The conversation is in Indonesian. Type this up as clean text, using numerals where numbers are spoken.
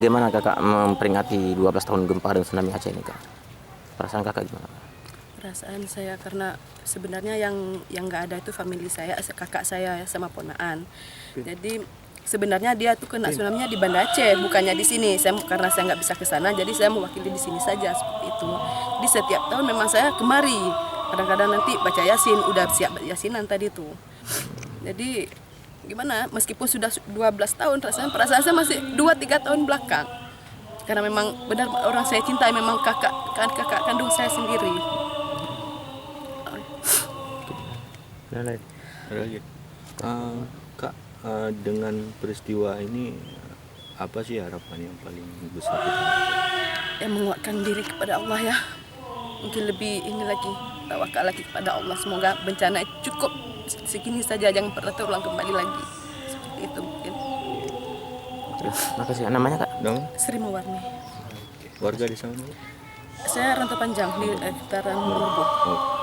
Gimana kakak memperingati 12 tahun gempa dan tsunami Aceh ini kak? Perasaan kakak gimana? Perasaan saya karena sebenarnya yang nggak ada itu family saya, kakak saya sama ponaan. Jadi sebenarnya dia tuh kena tsunami-nya di Banda Aceh, bukannya di sini. Karena saya nggak bisa ke sana, jadi saya mewakili di sini saja seperti itu. Jadi setiap tahun memang saya kemari. Kadang-kadang nanti baca Yasin, udah siap Yasinan tadi tuh. Jadi gimana? Meskipun sudah 12 tahun, perasaan saya masih 2-3 tahun belakang. Karena memang benar orang saya cintai, memang kakak kandung saya sendiri. Ada lagi. Kak, dengan peristiwa ini apa sih harapan yang paling besar kita? Ya menguatkan diri kepada Allah ya. Mungkin lebih ini lagi, tawakal lagi kepada Allah. Semoga bencana cukup segini saja, jangan pernah terulang kembali lagi. Seperti itu mungkin. Makasih. Namanya kak? Dong, Sri Mewarni. warga di sana? Saya rantau panjang di sekitaran Lubuh.